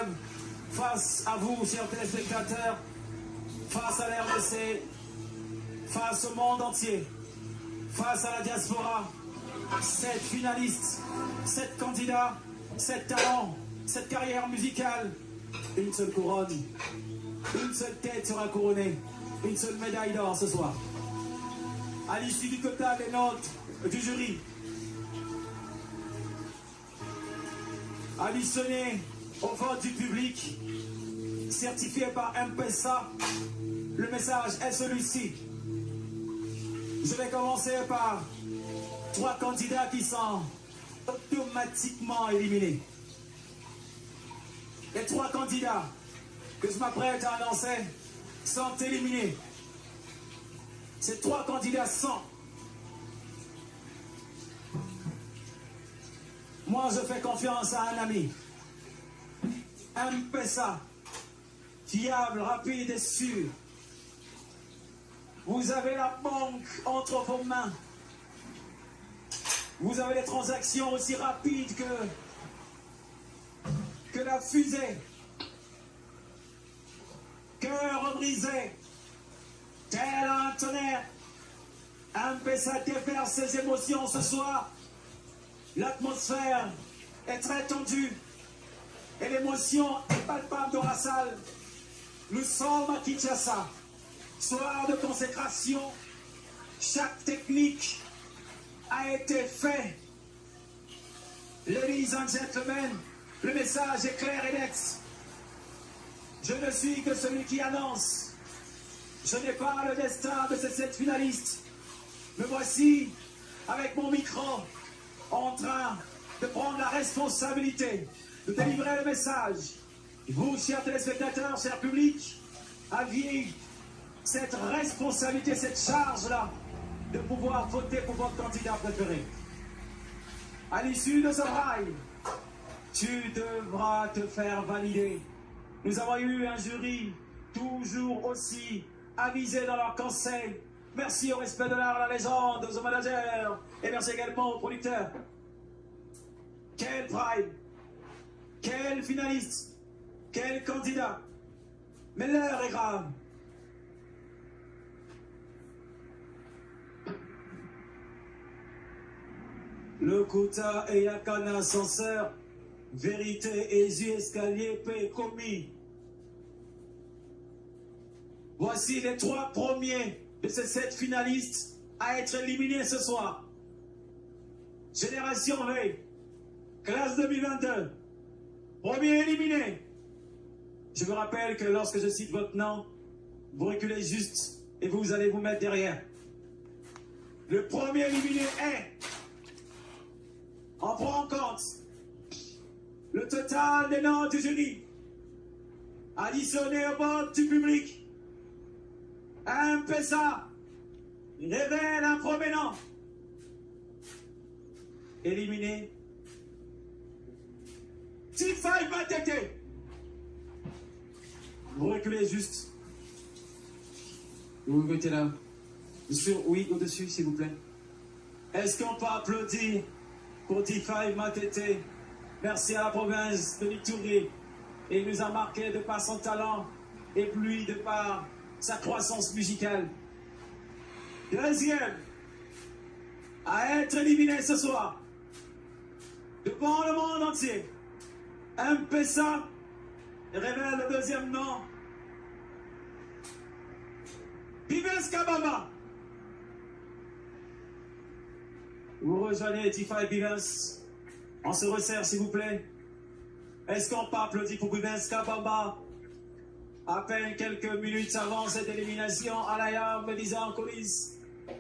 rêve face à vous, chers téléspectateurs, face à la RDC, face au monde entier, face à la diaspora. 7 finalistes, 7 candidats, 7 talents, 7 carrières musicales, une seule couronne, une seule tête sera couronnée, une seule médaille d'or ce soir. À l'issue du quota des notes du jury, additionné au vote du public, certifié par M-Pesa, le message est celui-ci. Je vais commencer par 3 candidats qui sont automatiquement éliminés. Les 3 candidats que je m'apprête à annoncer sont éliminés. Ces 3 candidats sont... Moi, je fais confiance à un ami. M-Pesa, fiable, rapide et sûr. Vous avez la banque entre vos mains. Vous avez des transactions aussi rapides que la fusée. Cœur brisé, tel un tonnerre. M-Pesa déverse ses émotions ce soir. L'atmosphère est très tendue et l'émotion est palpable dans la salle. Nous sommes à Kinshasa, soir de consécration. Chaque technique a été faite. Ladies and gentlemen, le message est clair et net. Je ne suis que celui qui annonce. Je n'ai pas le destin de ces 7 finalistes. Me voici avec mon micro en train de prendre la responsabilité de délivrer le message. Vous, chers téléspectateurs, chers publics, aviez cette responsabilité, cette charge-là, de pouvoir voter pour votre candidat préféré. À l'issue de ce rail, tu devras te faire valider. Nous avons eu un jury toujours aussi avisé dans leur conseil. Merci au respect de l'art, à la légende, aux managers, et merci également aux producteurs. Quel prime, quel finaliste, quel candidat. Mais l'heure est grave. Le quota et Yakana ascenseur, vérité et yeux escalier paix commis. Voici les 3 premiers de ces 7 finalistes à être éliminés ce soir. Génération V, classe 2022, premier éliminé. Je vous rappelle que lorsque je cite votre nom, vous reculez juste et vous allez vous mettre derrière. Le premier éliminé est... On prend en compte le total des notes du jury, additionné au vote du public. M-Pesa révèle un premier nom. Éliminé. T5 Matete. Vous reculez juste. Vous vous mettez là. Oui, au-dessus, s'il vous plaît. Est-ce qu'on peut applaudir pour T5 Matete? Merci à la province de l'Ituri. Et il nous a marqué de par son talent et puis de par sa croissance musicale. Deuxième à être éliminé ce soir devant le monde entier. M-Pesa révèle le deuxième nom. Vivens Kabamba. Vous rejoignez T5 Vivens. On se resserre s'il vous plaît. Est-ce qu'on peut applaudir pour Vivens Kabamba? À peine quelques minutes avant cette élimination, Alaya me disait en coulisses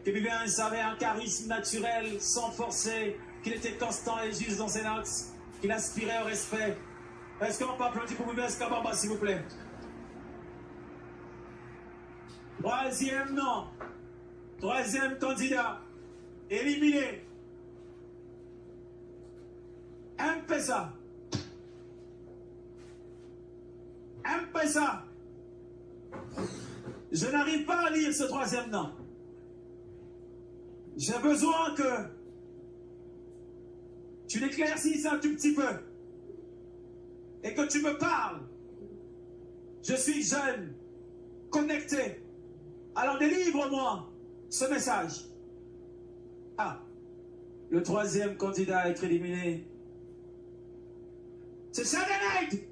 que Vivens avait un charisme naturel, sans forcer, qu'il était constant et juste dans ses notes, qu'il aspirait au respect. Est-ce qu'on peut applaudir pour Vivens Kabamba, s'il vous plaît? Troisième nom, troisième candidat, éliminé. M-Pesa. M-Pesa. Je n'arrive pas à lire ce troisième nom. J'ai besoin que tu l'éclaircisses un tout petit peu. et que tu me parles. Je suis jeune, connecté. Alors délivre-moi ce message. Ah, le troisième candidat à être éliminé, c'est Shadow Knight.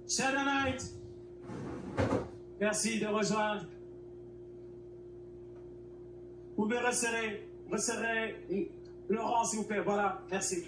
Shadow Knight, merci de rejoindre. Vous pouvez resserrer Laurent, s'il vous plaît. Voilà, merci.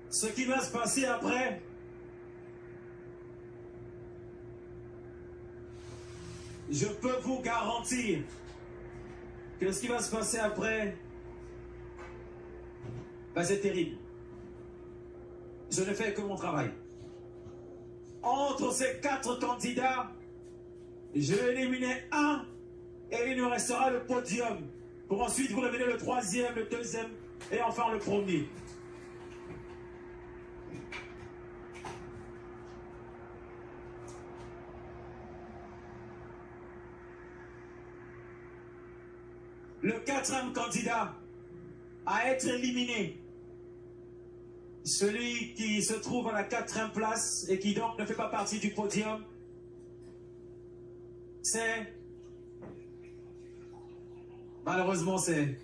Ce qui va se passer après, je peux vous garantir que ce qui va se passer après, c'est terrible. Je ne fais que mon travail. Entre ces 4 candidats, je vais éliminer un et il nous restera le podium pour ensuite vous révéler le troisième, le deuxième et enfin le premier. Le 4e candidat à être éliminé, celui qui se trouve à la 4e place et qui donc ne fait pas partie du podium, c'est... Malheureusement, c'est...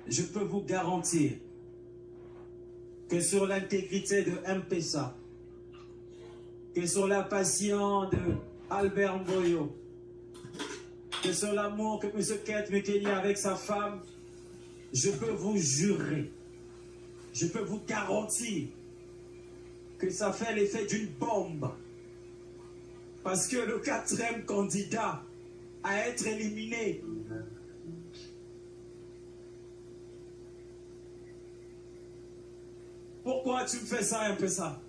Je peux vous garantir que sur l'intégrité de M-Pesa, que sur la passion de Albert Mboyo, que sur l'amour que M. Kate Mekeni a avec sa femme, je peux vous jurer, je peux vous garantir que ça fait l'effet d'une bombe. Parce que le 4e candidat à être éliminé, pourquoi tu me fais ça un peu ça?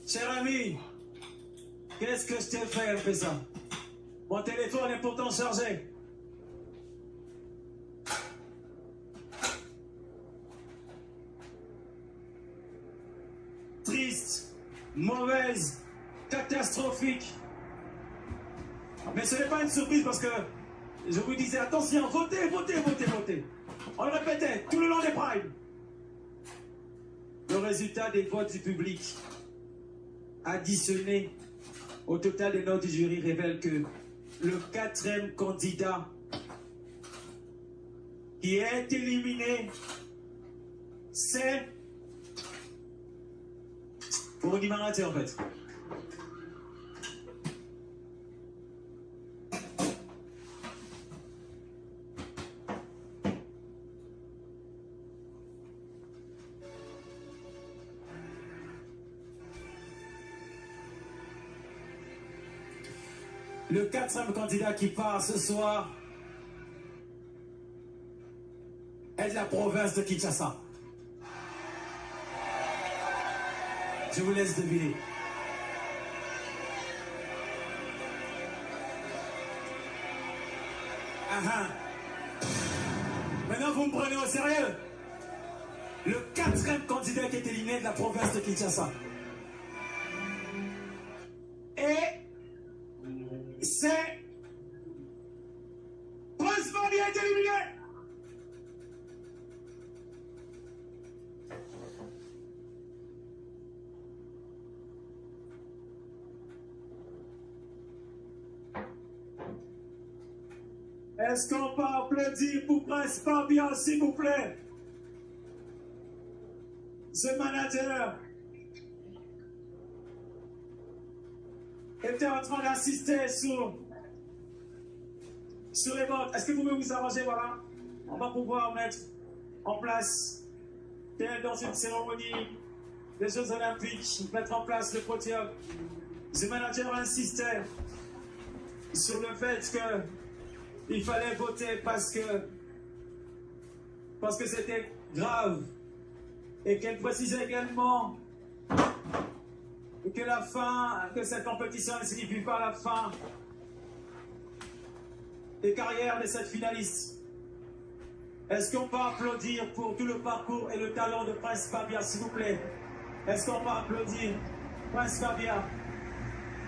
Cher ami, qu'est-ce que je t'ai fait un peu ça? Mon téléphone est pourtant chargé. Triste, mauvaise, catastrophique. Mais ce n'est pas une surprise parce que je vous disais, attention, votez, votez, votez, votez. On le répétait tout le long des primes. Le résultat des votes du public additionné au total des notes du jury révèle que le 4e candidat qui est éliminé, c'est... Pour une imarate en fait. Le 4e candidat qui part ce soir est de la province de Kinshasa. Je vous laisse deviner. Maintenant, vous me prenez au sérieux. Le 4e candidat qui est éliminé de la province de Kinshasa. Et c'est... Prince Mali est éliminé. Est-ce qu'on peut applaudir pour Prince Fabian, s'il vous plaît? Ce manager était en train d'assister sur les votes. Est-ce que vous pouvez vous arranger? Voilà. On va pouvoir mettre en place, dans une cérémonie des Jeux Olympiques, mettre en place le podium. Ce manager insistait sur le fait que il fallait voter parce que c'était grave et qu'elle précisait également que cette compétition ne signifie pas la fin et carrière de cette finaliste. Est-ce qu'on peut applaudir pour tout le parcours et le talent de Prince Fabia, s'il vous plaît? Est-ce qu'on peut applaudir Prince Fabia?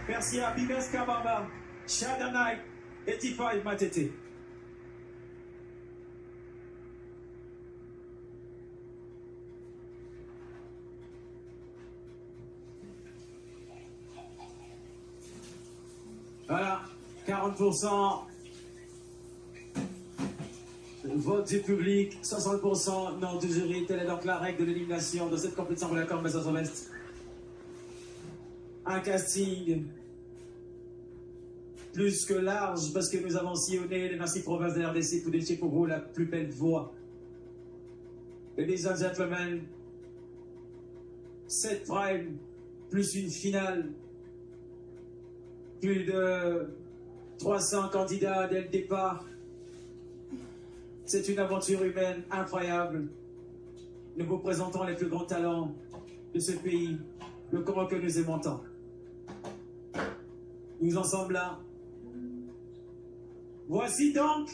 Merci à Bibes Kababa, Shadanai et Tifaï Matete. Voilà, 40% vote du public, 60% non du jury. Telle est donc la règle de l'élimination de cette compétition pour la Corne Ouest. Un casting plus que large parce que nous avons sillonné les massifs provinces de RDC pour déchirer pour vous la plus belle voix. Ladies and gentlemen, 7 primes plus une finale. Plus de 300 candidats dès le départ. C'est une aventure humaine incroyable. Nous vous présentons les plus grands talents de ce pays, le Congo que nous aimons tant. Nous en sommes là. Voici donc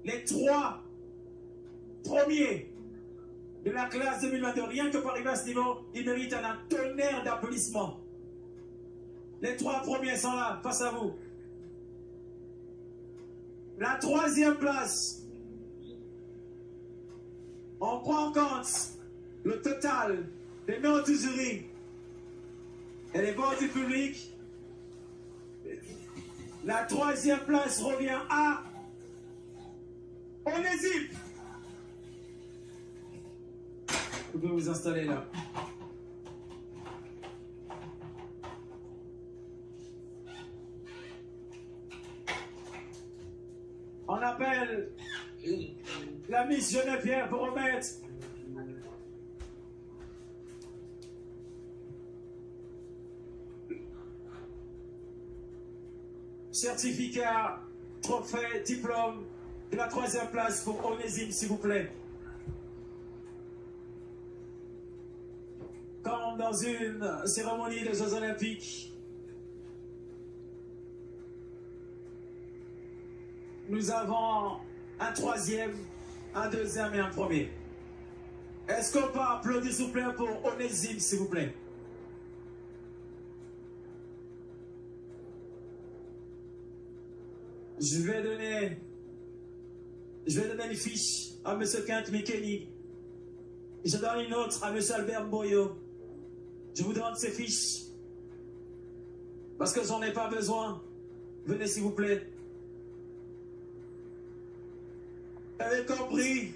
les 3 premiers de la classe 2022. Rien que pour arriver à ce niveau, ils méritent un tonnerre d'applaudissements. Les 3 premiers sont là, face à vous. La 3e place. On prend en compte le total des noms du jury et les votes du public. La 3e place revient à Onésime. Vous pouvez vous installer là. On appelle la Miss Geneviève pour remettre certificat, trophée, diplôme de la 3e place pour Onésime, s'il vous plaît. Comme dans une cérémonie des Jeux Olympiques, nous avons un 3e, un 2e et un 1er. Est-ce qu'on peut applaudir, s'il vous plaît, pour Onésime, s'il vous plaît? Je vais donner une fiche à M. Kent Mikeni. Je donne une autre à M. Albert Mboyo. Je vous donne ces fiches. Parce que j'en ai pas besoin. Venez, s'il vous plaît. Vous avez compris,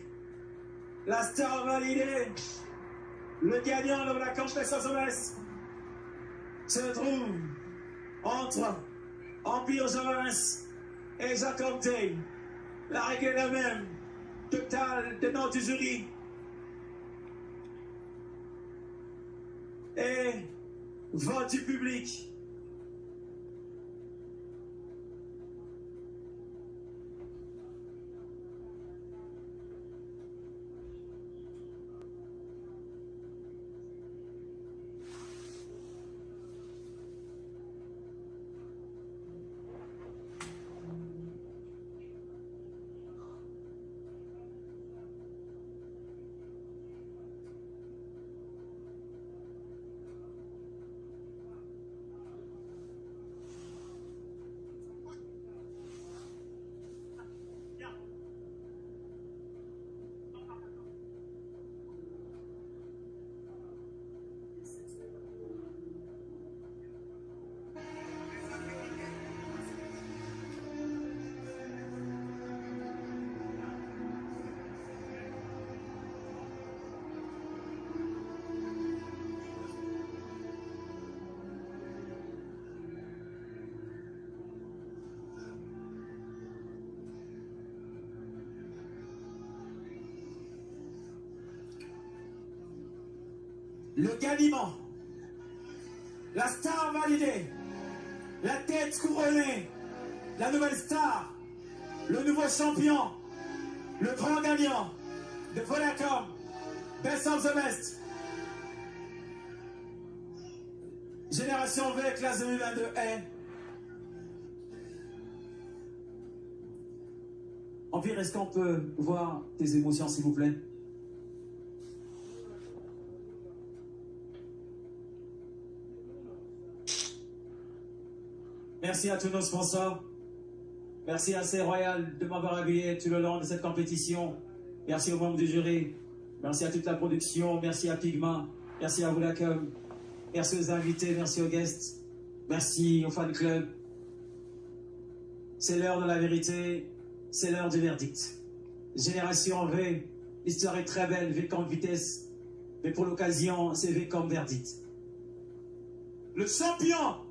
la star validée, le gagnant de la compétition SMS se trouve entre Empire Jonas et Jacob Day. La règle est la même, total de noms du jury. Et vote du public. Le gagnant, la star validée, la tête couronnée, la nouvelle star, le nouveau champion, le grand gagnant de Vodacom, Best of the Best. Génération V, classe 2022 est Empire, est-ce qu'on peut voir tes émotions, s'il vous plaît? Merci à tous nos sponsors. Merci à C Royal de m'avoir accueilli tout le long de cette compétition. Merci aux membres du jury. Merci à toute la production. Merci à Pigma. Merci à vous, la com. Merci aux invités. Merci aux guests. Merci au fan club. C'est l'heure de la vérité. C'est l'heure du verdict. Génération V. L'histoire est très belle. V comme vitesse. Mais pour l'occasion, c'est V comme verdict. Le champion.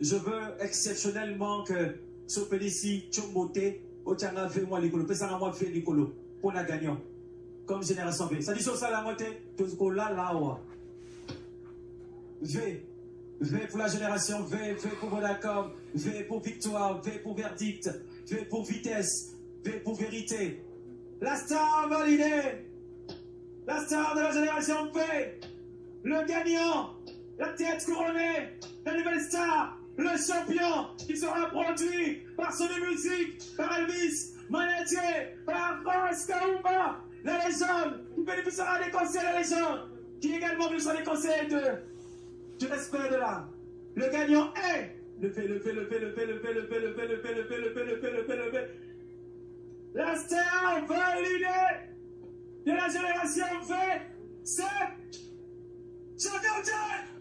Je veux exceptionnellement que Sopelici, Tchombote, Ochanga fait moi l'écolo, Pesanga moi fait l'écolo, pour la gagnant. Comme génération V. Ça dit sur ça la montée, tout ce qu'on là, V. V pour la génération V, V pour Vodacom, V pour victoire, V pour verdict, V pour vitesse, V pour vérité. La star validée. La star de la génération V. Le gagnant. La tête couronnée. La nouvelle star. Le champion qui sera produit par Sony Music, par Elvis, Manetier, par France Kaouma, la légende, qui bénéficiera des conseils de la légende, qui également bénéficiera des conseils du respect de l'âme. Le gagnant est la star validée de la génération V, c'est Champion.